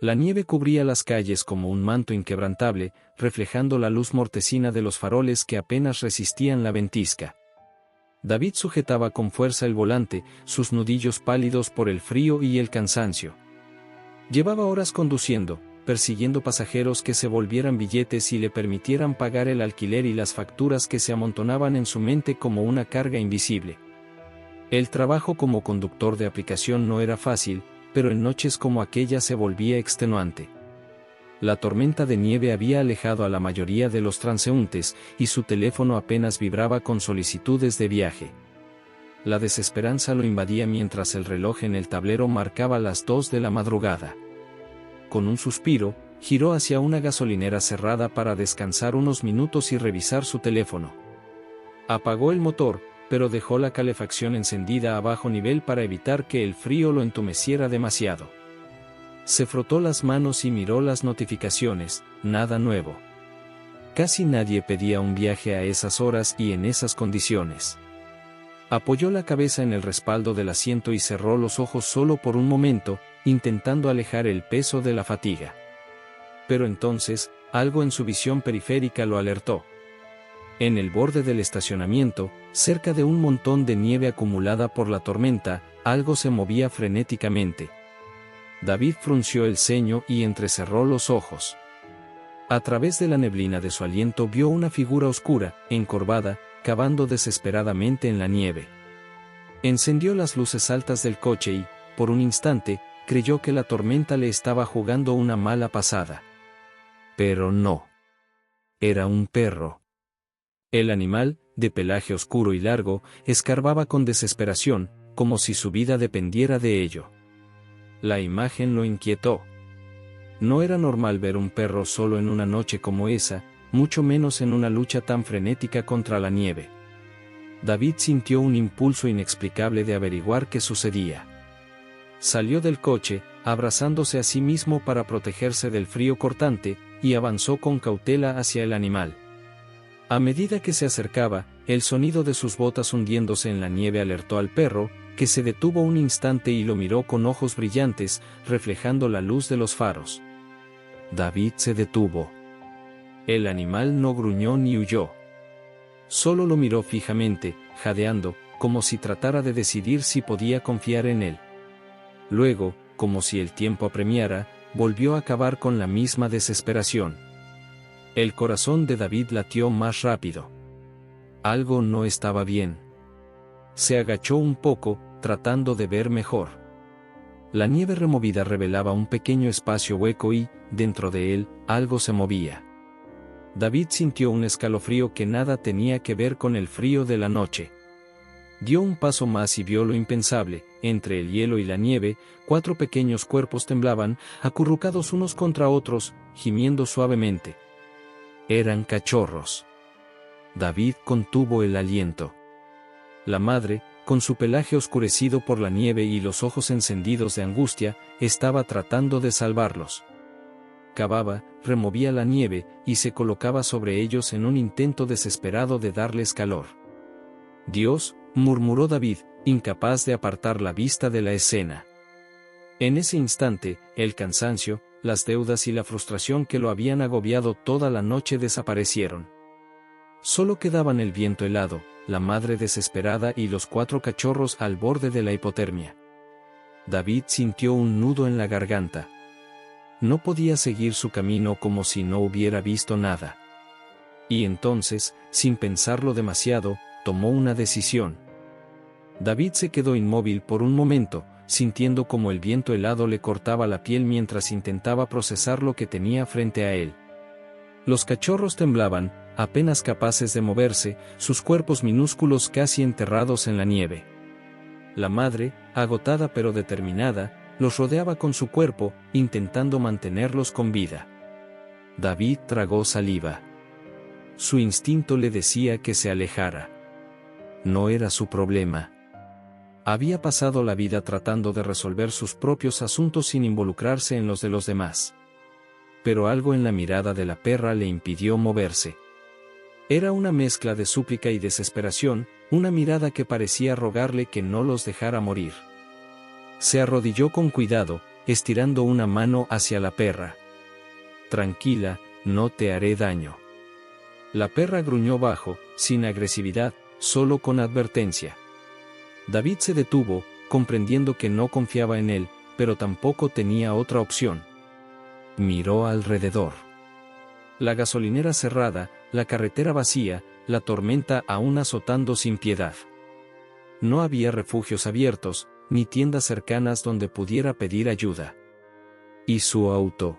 La nieve cubría las calles como un manto inquebrantable, reflejando la luz mortecina de los faroles que apenas resistían la ventisca. David sujetaba con fuerza el volante, sus nudillos pálidos por el frío y el cansancio. Llevaba horas conduciendo, persiguiendo pasajeros que se volvieran billetes y le permitieran pagar el alquiler y las facturas que se amontonaban en su mente como una carga invisible. El trabajo como conductor de aplicación no era fácil, pero en noches como aquella se volvía extenuante. La tormenta de nieve había alejado a la mayoría de los transeúntes, y su teléfono apenas vibraba con solicitudes de viaje. La desesperanza lo invadía mientras el reloj en el tablero marcaba las 2 de la madrugada. Con un suspiro, giró hacia una gasolinera cerrada para descansar unos minutos y revisar su teléfono. Apagó el motor, pero dejó la calefacción encendida a bajo nivel para evitar que el frío lo entumeciera demasiado. Se frotó las manos y miró las notificaciones, nada nuevo. Casi nadie pedía un viaje a esas horas y en esas condiciones. Apoyó la cabeza en el respaldo del asiento y cerró los ojos solo por un momento, intentando alejar el peso de la fatiga. Pero entonces, algo en su visión periférica lo alertó. En el borde del estacionamiento, cerca de un montón de nieve acumulada por la tormenta, algo se movía frenéticamente. David frunció el ceño y entrecerró los ojos. A través de la neblina de su aliento vio una figura oscura, encorvada, cavando desesperadamente en la nieve. Encendió las luces altas del coche y, por un instante, creyó que la tormenta le estaba jugando una mala pasada. Pero no. Era un perro. El animal, de pelaje oscuro y largo, escarbaba con desesperación, como si su vida dependiera de ello. La imagen lo inquietó. No era normal ver un perro solo en una noche como esa, mucho menos en una lucha tan frenética contra la nieve. David sintió un impulso inexplicable de averiguar qué sucedía. Salió del coche, abrazándose a sí mismo para protegerse del frío cortante, y avanzó con cautela hacia el animal. A medida que se acercaba, el sonido de sus botas hundiéndose en la nieve alertó al perro, que se detuvo un instante y lo miró con ojos brillantes, reflejando la luz de los faros. David se detuvo. El animal no gruñó ni huyó. Solo lo miró fijamente, jadeando, como si tratara de decidir si podía confiar en él. Luego, como si el tiempo apremiara, volvió a cavar con la misma desesperación. El corazón de David latió más rápido. Algo no estaba bien. Se agachó un poco, tratando de ver mejor. La nieve removida revelaba un pequeño espacio hueco y, dentro de él, algo se movía. David sintió un escalofrío que nada tenía que ver con el frío de la noche. Dio un paso más y vio lo impensable: entre el hielo y la nieve, 4 pequeños cuerpos temblaban, acurrucados unos contra otros, gimiendo suavemente. Eran cachorros. David contuvo el aliento. La madre, con su pelaje oscurecido por la nieve y los ojos encendidos de angustia, estaba tratando de salvarlos. Cavaba, removía la nieve, y se colocaba sobre ellos en un intento desesperado de darles calor. Dios, murmuró David, incapaz de apartar la vista de la escena. En ese instante, el cansancio, las deudas y la frustración que lo habían agobiado toda la noche desaparecieron. Solo quedaban el viento helado, la madre desesperada y los 4 cachorros al borde de la hipotermia. David sintió un nudo en la garganta. No podía seguir su camino como si no hubiera visto nada. Y entonces, sin pensarlo demasiado, tomó una decisión. David se quedó inmóvil por un momento, sintiendo como el viento helado le cortaba la piel mientras intentaba procesar lo que tenía frente a él. Los cachorros temblaban, apenas capaces de moverse, sus cuerpos minúsculos casi enterrados en la nieve. La madre, agotada pero determinada, los rodeaba con su cuerpo, intentando mantenerlos con vida. David tragó saliva. Su instinto le decía que se alejara. No era su problema. Había pasado la vida tratando de resolver sus propios asuntos sin involucrarse en los de los demás. Pero algo en la mirada de la perra le impidió moverse. Era una mezcla de súplica y desesperación, una mirada que parecía rogarle que no los dejara morir. Se arrodilló con cuidado, estirando una mano hacia la perra. Tranquila, no te haré daño. La perra gruñó bajo, sin agresividad, solo con advertencia. David se detuvo, comprendiendo que no confiaba en él, pero tampoco tenía otra opción. Miró alrededor. La gasolinera cerrada, la carretera vacía, la tormenta aún azotando sin piedad. No había refugios abiertos, ni tiendas cercanas donde pudiera pedir ayuda. ¿Y su auto?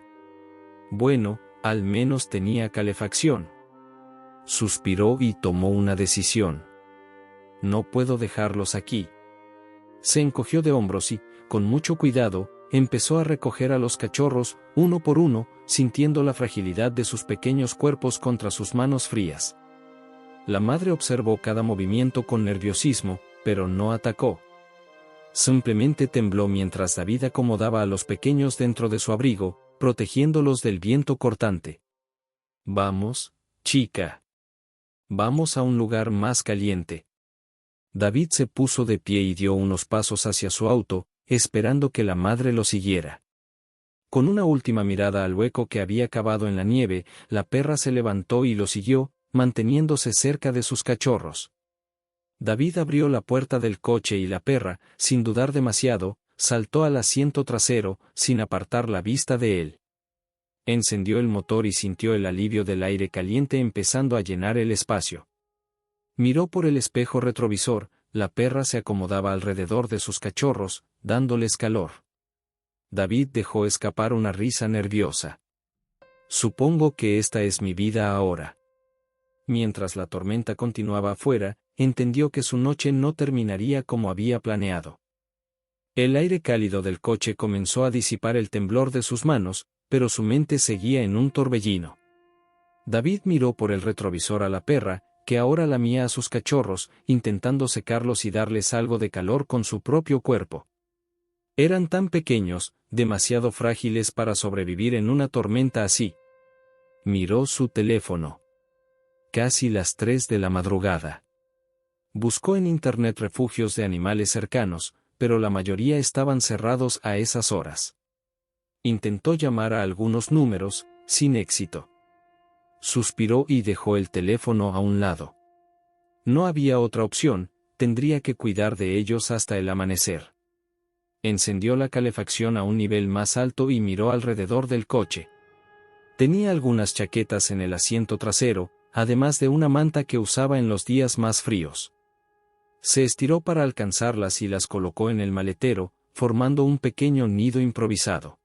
Bueno, al menos tenía calefacción. Suspiró y tomó una decisión. No puedo dejarlos aquí. Se encogió de hombros y, con mucho cuidado, empezó a recoger a los cachorros, uno por uno, sintiendo la fragilidad de sus pequeños cuerpos contra sus manos frías. La madre observó cada movimiento con nerviosismo, pero no atacó. Simplemente tembló mientras David acomodaba a los pequeños dentro de su abrigo, protegiéndolos del viento cortante. Vamos, chica. Vamos a un lugar más caliente. David se puso de pie y dio unos pasos hacia su auto, esperando que la madre lo siguiera. Con una última mirada al hueco que había cavado en la nieve, la perra se levantó y lo siguió, manteniéndose cerca de sus cachorros. David abrió la puerta del coche y la perra, sin dudar demasiado, saltó al asiento trasero, sin apartar la vista de él. Encendió el motor y sintió el alivio del aire caliente empezando a llenar el espacio. Miró por el espejo retrovisor, la perra se acomodaba alrededor de sus cachorros, dándoles calor. David dejó escapar una risa nerviosa. Supongo que esta es mi vida ahora. Mientras la tormenta continuaba afuera, entendió que su noche no terminaría como había planeado. El aire cálido del coche comenzó a disipar el temblor de sus manos, pero su mente seguía en un torbellino. David miró por el retrovisor a la perra, que ahora lamía a sus cachorros, intentando secarlos y darles algo de calor con su propio cuerpo. Eran tan pequeños, demasiado frágiles para sobrevivir en una tormenta así. Miró su teléfono. Casi las 3 de la madrugada. Buscó en internet refugios de animales cercanos, pero la mayoría estaban cerrados a esas horas. Intentó llamar a algunos números, sin éxito. Suspiró y dejó el teléfono a un lado. No había otra opción, tendría que cuidar de ellos hasta el amanecer. Encendió la calefacción a un nivel más alto y miró alrededor del coche. Tenía algunas chaquetas en el asiento trasero, además de una manta que usaba en los días más fríos. Se estiró para alcanzarlas y las colocó en el maletero, formando un pequeño nido improvisado.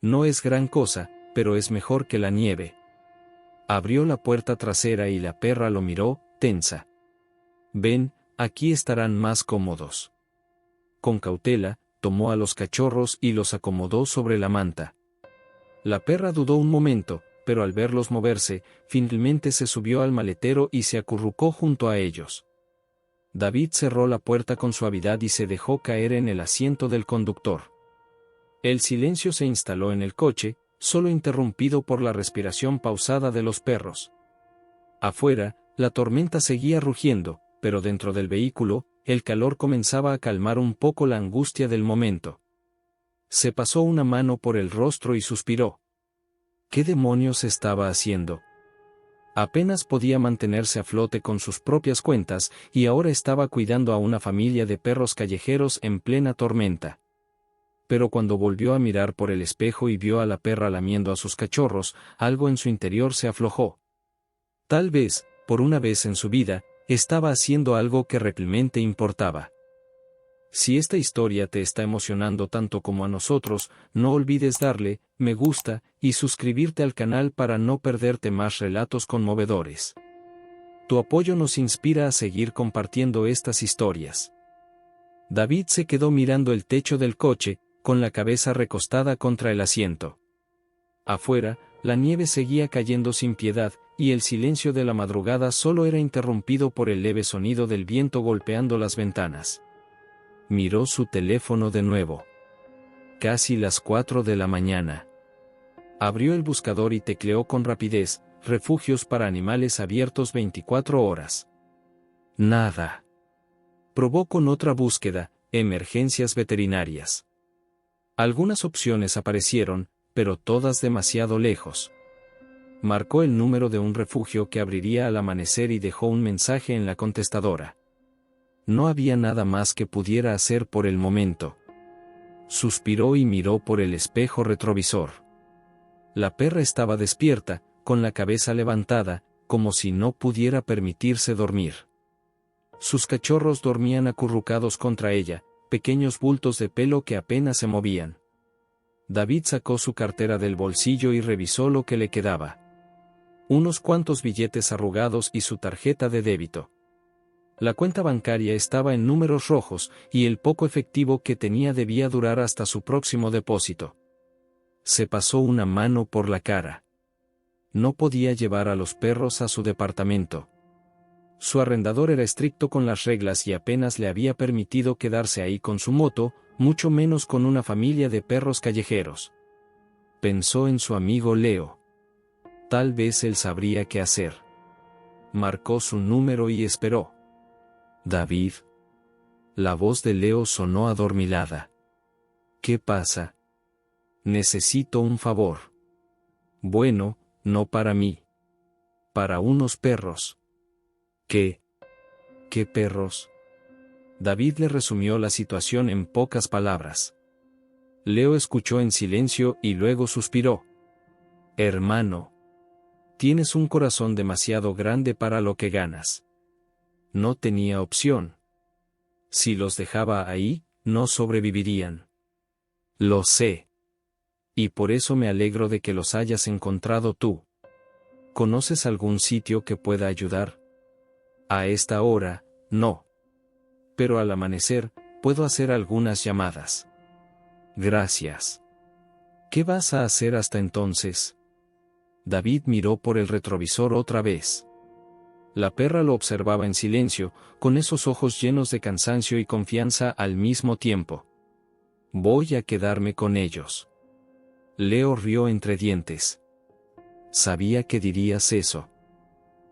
No es gran cosa, pero es mejor que la nieve. Abrió la puerta trasera y la perra lo miró, tensa. Ven, aquí estarán más cómodos. Con cautela, tomó a los cachorros y los acomodó sobre la manta. La perra dudó un momento, pero al verlos moverse, finalmente se subió al maletero y se acurrucó junto a ellos. David cerró la puerta con suavidad y se dejó caer en el asiento del conductor. El silencio se instaló en el coche, solo interrumpido por la respiración pausada de los perros. Afuera, la tormenta seguía rugiendo, pero dentro del vehículo, el calor comenzaba a calmar un poco la angustia del momento. Se pasó una mano por el rostro y suspiró. ¿Qué demonios estaba haciendo? Apenas podía mantenerse a flote con sus propias cuentas, y ahora estaba cuidando a una familia de perros callejeros en plena tormenta. Pero cuando volvió a mirar por el espejo y vio a la perra lamiendo a sus cachorros, algo en su interior se aflojó. Tal vez, por una vez en su vida, estaba haciendo algo que realmente importaba. Si esta historia te está emocionando tanto como a nosotros, no olvides darle me gusta y suscribirte al canal para no perderte más relatos conmovedores. Tu apoyo nos inspira a seguir compartiendo estas historias. David se quedó mirando el techo del coche, con la cabeza recostada contra el asiento. Afuera, la nieve seguía cayendo sin piedad, y el silencio de la madrugada solo era interrumpido por el leve sonido del viento golpeando las ventanas. Miró su teléfono de nuevo. Casi las 4 de la mañana. Abrió el buscador y tecleó con rapidez, refugios para animales abiertos 24 horas. Nada. Probó con otra búsqueda, emergencias veterinarias. Algunas opciones aparecieron, pero todas demasiado lejos. Marcó el número de un refugio que abriría al amanecer y dejó un mensaje en la contestadora. No había nada más que pudiera hacer por el momento. Suspiró y miró por el espejo retrovisor. La perra estaba despierta, con la cabeza levantada, como si no pudiera permitirse dormir. Sus cachorros dormían acurrucados contra ella, pequeños bultos de pelo que apenas se movían. David sacó su cartera del bolsillo y revisó lo que le quedaba. Unos cuantos billetes arrugados y su tarjeta de débito. La cuenta bancaria estaba en números rojos, y el poco efectivo que tenía debía durar hasta su próximo depósito. Se pasó una mano por la cara. No podía llevar a los perros a su departamento. Su arrendador era estricto con las reglas y apenas le había permitido quedarse ahí con su moto, mucho menos con una familia de perros callejeros. Pensó en su amigo Leo. Tal vez él sabría qué hacer. Marcó su número y esperó. David. La voz de Leo sonó adormilada. ¿Qué pasa? Necesito un favor. Bueno, no para mí. Para unos perros. ¿Qué? ¿Qué perros? David le resumió la situación en pocas palabras. Leo escuchó en silencio y luego suspiró. Hermano. Tienes un corazón demasiado grande para lo que ganas. No tenía opción. Si los dejaba ahí, no sobrevivirían. Lo sé. Y por eso me alegro de que los hayas encontrado tú. ¿Conoces algún sitio que pueda ayudar? A esta hora, no. Pero al amanecer, puedo hacer algunas llamadas. Gracias. ¿Qué vas a hacer hasta entonces? David miró por el retrovisor otra vez. La perra lo observaba en silencio, con esos ojos llenos de cansancio y confianza al mismo tiempo. Voy a quedarme con ellos. Leo rió entre dientes. Sabía que dirías eso.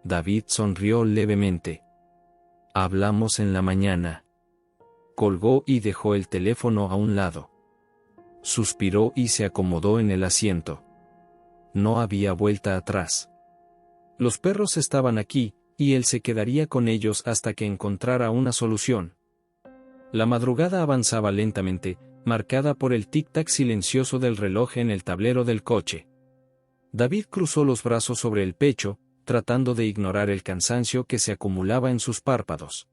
David sonrió levemente. Hablamos en la mañana. Colgó y dejó el teléfono a un lado. Suspiró y se acomodó en el asiento. No había vuelta atrás. Los perros estaban aquí, y él se quedaría con ellos hasta que encontrara una solución. La madrugada avanzaba lentamente, marcada por el tic-tac silencioso del reloj en el tablero del coche. David cruzó los brazos sobre el pecho, tratando de ignorar el cansancio que se acumulaba en sus párpados.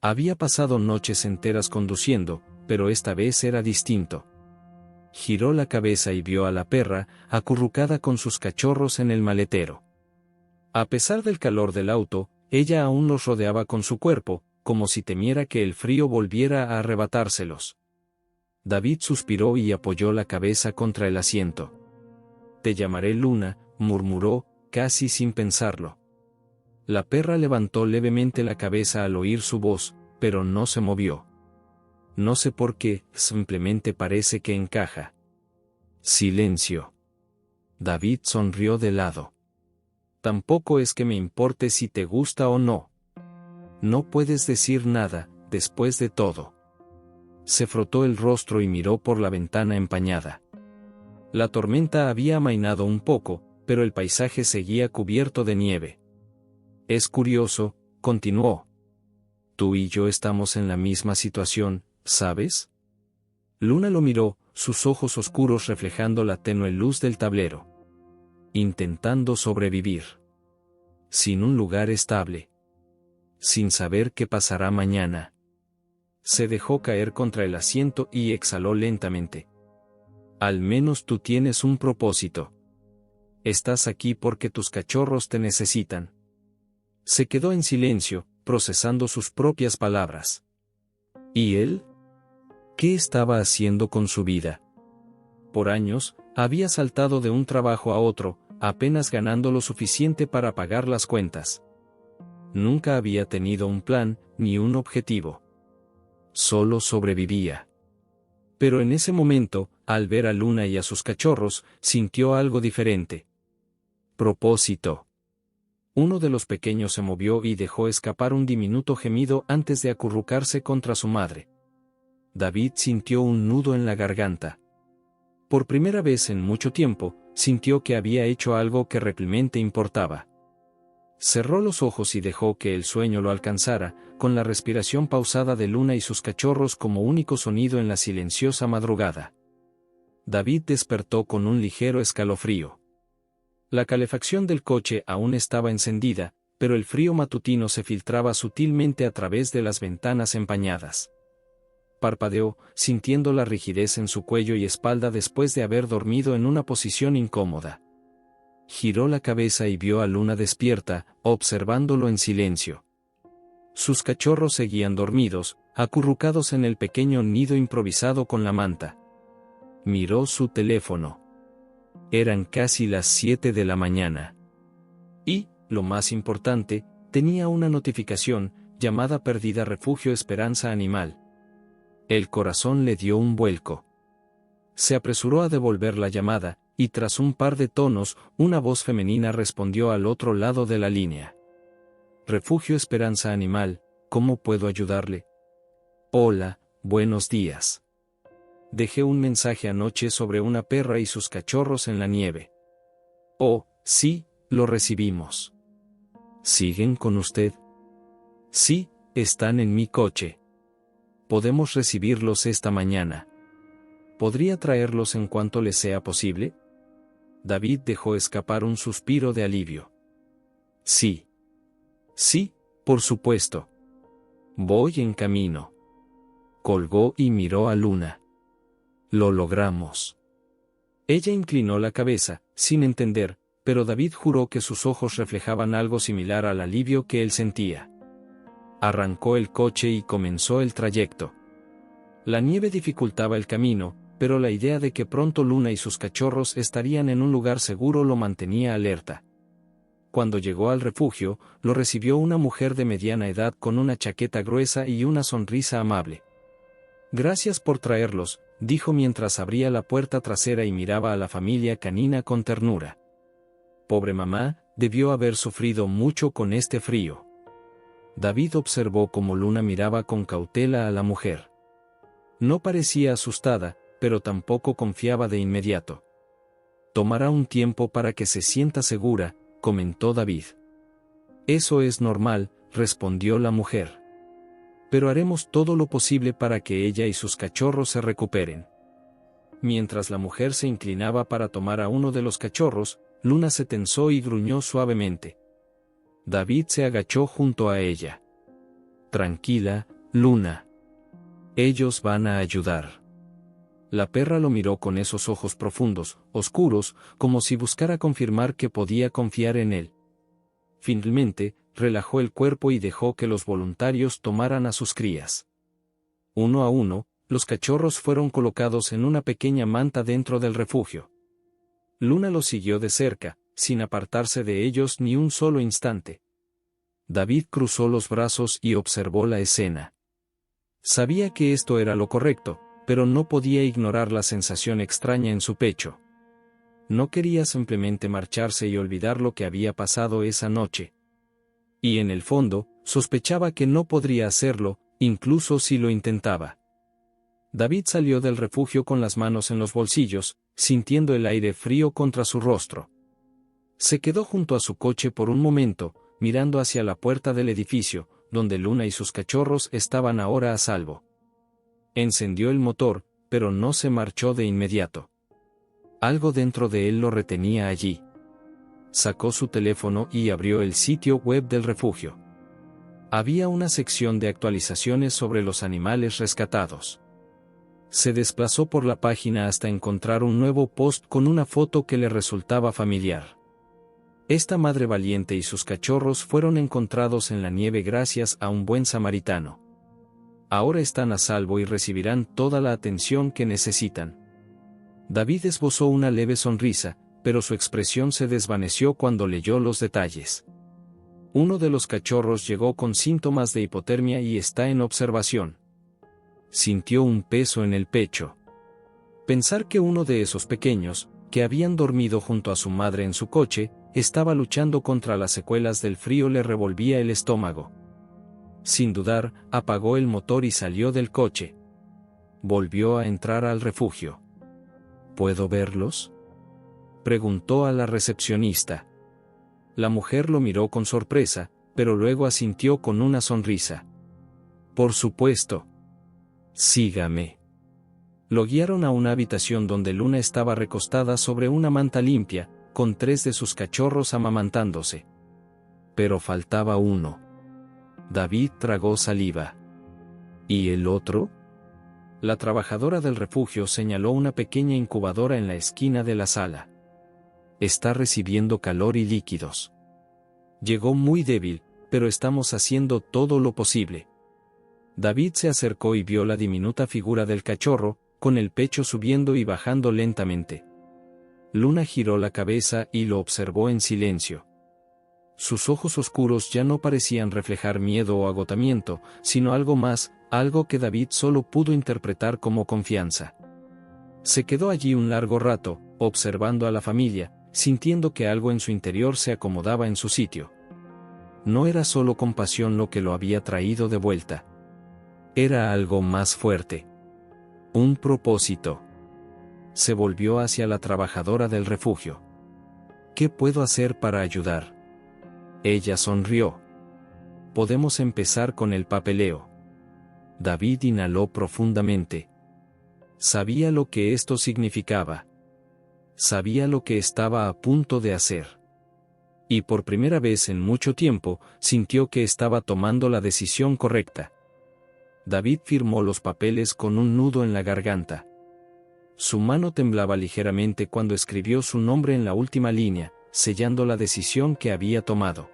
Había pasado noches enteras conduciendo, pero esta vez era distinto. Giró la cabeza y vio a la perra, acurrucada con sus cachorros en el maletero. A pesar del calor del auto, ella aún los rodeaba con su cuerpo, como si temiera que el frío volviera a arrebatárselos. David suspiró y apoyó la cabeza contra el asiento. Te llamaré Luna, murmuró, casi sin pensarlo. La perra levantó levemente la cabeza al oír su voz, pero no se movió. No sé por qué, simplemente parece que encaja. Silencio. David sonrió de lado. Tampoco es que me importe si te gusta o no. No puedes decir nada, después de todo. Se frotó el rostro y miró por la ventana empañada. La tormenta había amainado un poco, pero el paisaje seguía cubierto de nieve. Es curioso, continuó. Tú y yo estamos en la misma situación, ¿sabes? Luna lo miró, sus ojos oscuros reflejando la tenue luz del tablero. Intentando sobrevivir. Sin un lugar estable. Sin saber qué pasará mañana. Se dejó caer contra el asiento y exhaló lentamente. Al menos tú tienes un propósito. Estás aquí porque tus cachorros te necesitan. Se quedó en silencio, procesando sus propias palabras. ¿Y él? ¿Qué estaba haciendo con su vida? Por años, había saltado de un trabajo a otro, apenas ganando lo suficiente para pagar las cuentas. Nunca había tenido un plan, ni un objetivo. Solo sobrevivía. Pero en ese momento, al ver a Luna y a sus cachorros, sintió algo diferente. Propósito. Uno de los pequeños se movió y dejó escapar un diminuto gemido antes de acurrucarse contra su madre. David sintió un nudo en la garganta. Por primera vez en mucho tiempo, sintió que había hecho algo que realmente importaba. Cerró los ojos y dejó que el sueño lo alcanzara, con la respiración pausada de Luna y sus cachorros como único sonido en la silenciosa madrugada. David despertó con un ligero escalofrío. La calefacción del coche aún estaba encendida, pero el frío matutino se filtraba sutilmente a través de las ventanas empañadas. Parpadeó, sintiendo la rigidez en su cuello y espalda después de haber dormido en una posición incómoda. Giró la cabeza y vio a Luna despierta, observándolo en silencio. Sus cachorros seguían dormidos, acurrucados en el pequeño nido improvisado con la manta. Miró su teléfono. Eran casi las 7 de la mañana. Y, lo más importante, tenía una notificación: llamada perdida Refugio Esperanza Animal. El corazón le dio un vuelco. Se apresuró a devolver la llamada, y tras un par de tonos, una voz femenina respondió al otro lado de la línea. Refugio Esperanza Animal, ¿cómo puedo ayudarle? Hola, buenos días. Dejé un mensaje anoche sobre una perra y sus cachorros en la nieve. Oh, sí, lo recibimos. ¿Siguen con usted? Sí, están en mi coche. Podemos recibirlos esta mañana. ¿Podría traerlos en cuanto les sea posible? David dejó escapar un suspiro de alivio. Sí. Sí, por supuesto. Voy en camino. Colgó y miró a Luna. Lo logramos. Ella inclinó la cabeza, sin entender, pero David juró que sus ojos reflejaban algo similar al alivio que él sentía. Arrancó el coche y comenzó el trayecto. La nieve dificultaba el camino, pero la idea de que pronto Luna y sus cachorros estarían en un lugar seguro lo mantenía alerta. Cuando llegó al refugio, lo recibió una mujer de mediana edad con una chaqueta gruesa y una sonrisa amable. Gracias por traerlos, dijo mientras abría la puerta trasera y miraba a la familia canina con ternura. Pobre mamá, debió haber sufrido mucho con este frío. David observó cómo Luna miraba con cautela a la mujer. No parecía asustada, pero tampoco confiaba de inmediato. Tomará un tiempo para que se sienta segura, comentó David. Eso es normal, respondió la mujer. Pero haremos todo lo posible para que ella y sus cachorros se recuperen. Mientras la mujer se inclinaba para tomar a uno de los cachorros, Luna se tensó y gruñó suavemente. David se agachó junto a ella. Tranquila, Luna. Ellos van a ayudar. La perra lo miró con esos ojos profundos, oscuros, como si buscara confirmar que podía confiar en él. Finalmente, relajó el cuerpo y dejó que los voluntarios tomaran a sus crías. Uno a uno, los cachorros fueron colocados en una pequeña manta dentro del refugio. Luna los siguió de cerca, sin apartarse de ellos ni un solo instante. David cruzó los brazos y observó la escena. Sabía que esto era lo correcto, pero no podía ignorar la sensación extraña en su pecho. No quería simplemente marcharse y olvidar lo que había pasado esa noche. Y en el fondo, sospechaba que no podría hacerlo, incluso si lo intentaba. David salió del refugio con las manos en los bolsillos, sintiendo el aire frío contra su rostro. Se quedó junto a su coche por un momento, mirando hacia la puerta del edificio, donde Luna y sus cachorros estaban ahora a salvo. Encendió el motor, pero no se marchó de inmediato. Algo dentro de él lo retenía allí. Sacó su teléfono y abrió el sitio web del refugio. Había una sección de actualizaciones sobre los animales rescatados. Se desplazó por la página hasta encontrar un nuevo post con una foto que le resultaba familiar. Esta madre valiente y sus cachorros fueron encontrados en la nieve gracias a un buen samaritano. Ahora están a salvo y recibirán toda la atención que necesitan. David esbozó una leve sonrisa, pero su expresión se desvaneció cuando leyó los detalles. Uno de los cachorros llegó con síntomas de hipotermia y está en observación. Sintió un peso en el pecho. Pensar que uno de esos pequeños, que habían dormido junto a su madre en su coche, estaba luchando contra las secuelas del frío le revolvía el estómago. Sin dudar, apagó el motor y salió del coche. Volvió a entrar al refugio. ¿Puedo verlos?, preguntó a la recepcionista. La mujer lo miró con sorpresa, pero luego asintió con una sonrisa. Por supuesto. Sígame. Lo guiaron a una habitación donde Luna estaba recostada sobre una manta limpia, con 3 de sus cachorros amamantándose. Pero faltaba uno. David tragó saliva. ¿Y el otro? La trabajadora del refugio señaló una pequeña incubadora en la esquina de la sala. Está recibiendo calor y líquidos. Llegó muy débil, pero estamos haciendo todo lo posible. David se acercó y vio la diminuta figura del cachorro, con el pecho subiendo y bajando lentamente. Luna giró la cabeza y lo observó en silencio. Sus ojos oscuros ya no parecían reflejar miedo o agotamiento, sino algo más, algo que David solo pudo interpretar como confianza. Se quedó allí un largo rato, observando a la familia, sintiendo que algo en su interior se acomodaba en su sitio. No era solo compasión lo que lo había traído de vuelta. Era algo más fuerte. Un propósito. Se volvió hacia la trabajadora del refugio. ¿Qué puedo hacer para ayudar? Ella sonrió. Podemos empezar con el papeleo. David inhaló profundamente. Sabía lo que esto significaba. Sabía lo que estaba a punto de hacer. Y por primera vez en mucho tiempo, sintió que estaba tomando la decisión correcta. David firmó los papeles con un nudo en la garganta. Su mano temblaba ligeramente cuando escribió su nombre en la última línea, sellando la decisión que había tomado.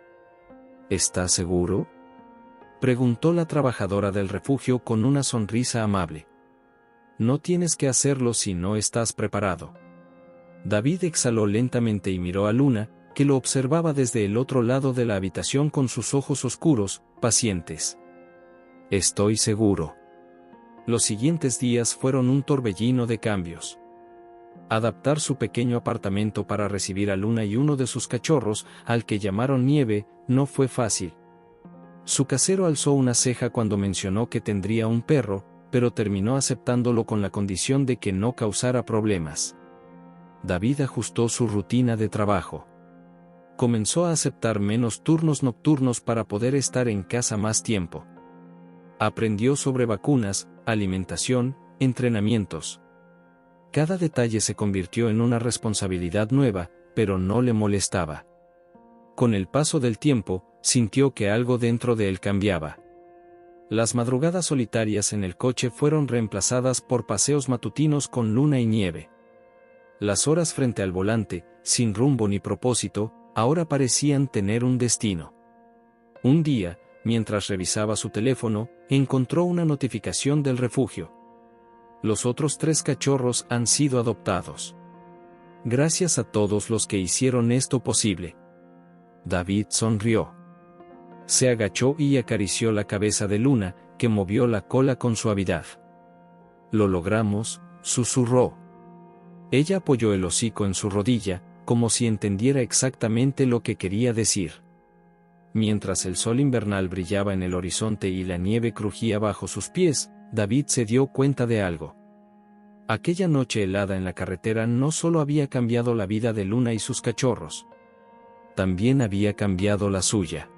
¿Estás seguro?, preguntó la trabajadora del refugio con una sonrisa amable. No tienes que hacerlo si no estás preparado. David exhaló lentamente y miró a Luna, que lo observaba desde el otro lado de la habitación con sus ojos oscuros, pacientes. Estoy seguro. Los siguientes días fueron un torbellino de cambios. Adaptar su pequeño apartamento para recibir a Luna y uno de sus cachorros, al que llamaron Nieve, no fue fácil. Su casero alzó una ceja cuando mencionó que tendría un perro, pero terminó aceptándolo con la condición de que no causara problemas. David ajustó su rutina de trabajo. Comenzó a aceptar menos turnos nocturnos para poder estar en casa más tiempo. Aprendió sobre vacunas, alimentación, entrenamientos. Cada detalle se convirtió en una responsabilidad nueva, pero no le molestaba. Con el paso del tiempo, sintió que algo dentro de él cambiaba. Las madrugadas solitarias en el coche fueron reemplazadas por paseos matutinos con Luna y Nieve. Las horas frente al volante, sin rumbo ni propósito, ahora parecían tener un destino. Un día, mientras revisaba su teléfono, encontró una notificación del refugio. Los otros 3 cachorros han sido adoptados. Gracias a todos los que hicieron esto posible. David sonrió. Se agachó y acarició la cabeza de Luna, que movió la cola con suavidad. Lo logramos, susurró. Ella apoyó el hocico en su rodilla, como si entendiera exactamente lo que quería decir. Mientras el sol invernal brillaba en el horizonte y la nieve crujía bajo sus pies, David se dio cuenta de algo. Aquella noche helada en la carretera no solo había cambiado la vida de Luna y sus cachorros. También había cambiado la suya.